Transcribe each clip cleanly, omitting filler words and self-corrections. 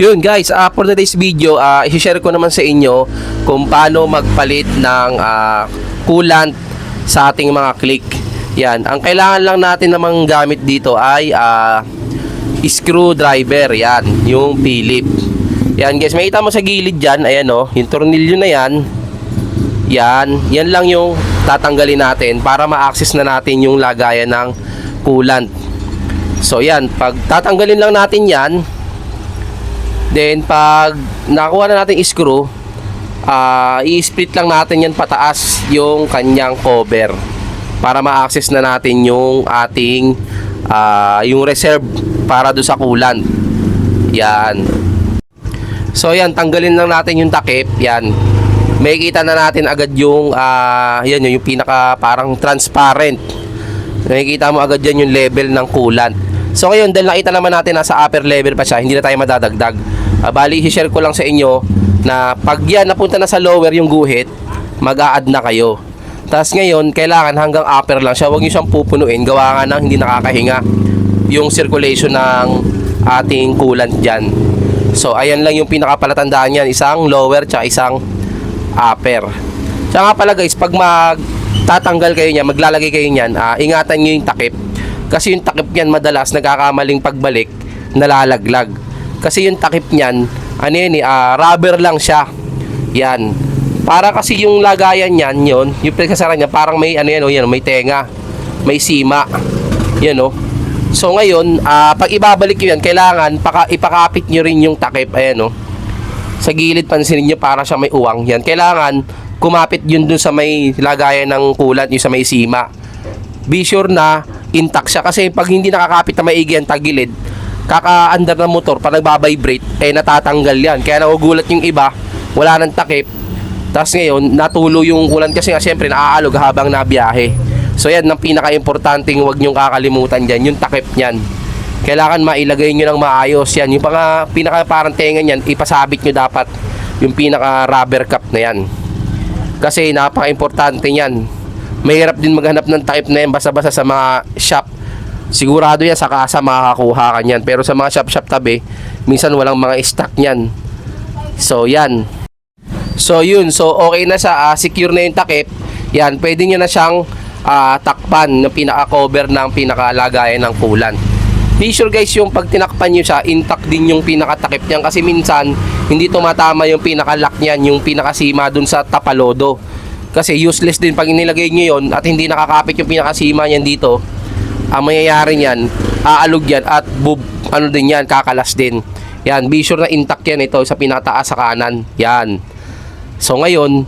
Yun guys, for today's video, i-share ko naman sa inyo kung paano magpalit ng coolant sa ating mga click. Yan, ang kailangan lang natin namang gamit dito ay screwdriver. Yan, yung Philip. Yan guys, makita mo sa gilid dyan, ayan o, yung tornilyo na yan. Yan lang yung tatanggalin natin para ma-access na natin yung lagayan ng coolant. So yan, pag tatanggalin lang natin yan, then pag nakuha na natin screw, i-split lang natin yan pataas yung kanyang cover para ma-access na natin yung ating yung reserve para do sa coolant. Yan. So yan, tanggalin lang natin yung takip. Yan. Makikita na natin agad yung yan yung pinaka parang transparent. Makikita mo agad yan yung level ng coolant. So ngayon, dahil nakita naman natin nasa upper level pa siya, hindi na tayo madadagdag. Bali, i-share ko lang sa inyo na pag yan napunta na sa lower yung guhit, mag-a-add na kayo. Tapos ngayon, kailangan hanggang upper lang siya. Huwag nyo siyang pupunuin. Gawa nga nang hindi nakakahinga yung circulation ng ating coolant dyan. So, ayan lang yung pinakapalatandaan yan. Isang lower tsaka isang upper. Tsaka nga pala guys, pag magtatanggal kayo niyan, maglalagay kayo niyan, ingatan nyo yung takip. Kasi yung takip niyan madalas nagkakamaling pagbalik, nalalaglag. Kasi yung takip niyan, rubber lang siya. Yan. Para kasi yung lagayan niyan, yung pagkasara niya, parang may may tenga, may sima. Yan o. So ngayon, pag ibabalik nyo yan, kailangan ipakapit nyo rin yung takip. Ayan o. Sa gilid, pansinin nyo para siya may uwang. Yan. Kailangan kumapit yun dun sa may lagayan ng coolant, yung sa may sima. Be sure na intact siya, kasi pag hindi nakakapit na maigi yan tagilid, kaka-under ng motor, pag nagbabibrate, natatanggal yan. Kaya nagugulat yung iba, wala nang takip. Tapos ngayon, natulo yung coolant kasi nga syempre naaalog habang nabiyahe. So yan, ang pinaka-importanting huwag nyong kakalimutan dyan, yung takip nyan. Kailangan mailagay nyo ng maayos yan. Yung pinaka-parang tenga nyan, ipasabit nyo dapat yung pinaka-rubber cap na yan. Kasi napaka-importante yan. Mahirap din maghanap ng takip na yan basta-basta sa mga shop. Sigurado yan sa kasa makakakuha ka yan. Pero sa mga shop-shop tabi, minsan walang mga stock yan. So yan. So yun, so okay na siya, secure na yung takip. Yan, pwede nyo na siyang takpan ng pinaka-cover ng pinaka-lagayan ng coolant. Be sure guys, yung pag tinakpan nyo siya, intact din yung pinaka-takip niyan. Kasi minsan, hindi tumatama yung pinaka-lock niyan, yung pinaka-sima dun sa tapalodo. Kasi useless din pag inilagay nyo yun at hindi nakakapit yung pinakasima niyan dito. Ang mangyayari niyan, aalog yan at din yan, kakalas din. Yan, be sure na intact yan ito sa pinakataas sa kanan. Yan. So ngayon,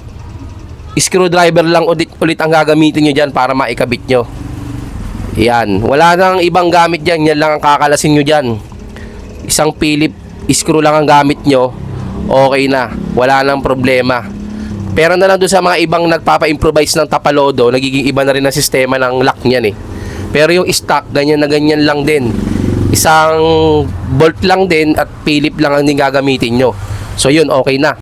screwdriver lang ulit ang gagamitin nyo dyan para maikabit nyo. Yan. Wala nang ibang gamit dyan. Yan lang ang kakalasin nyo dyan. Isang Philip screw lang ang gamit nyo. Okay na. Wala nang problema. Pero na lang doon sa mga ibang nagpapa-improvise ng tapalodo, nagiging iba na rin ang sistema ng lock niyan eh. Pero yung stock, ganyan na ganyan lang din. Isang bolt lang din at Philip lang ang din gagamitin nyo. So yun, okay na.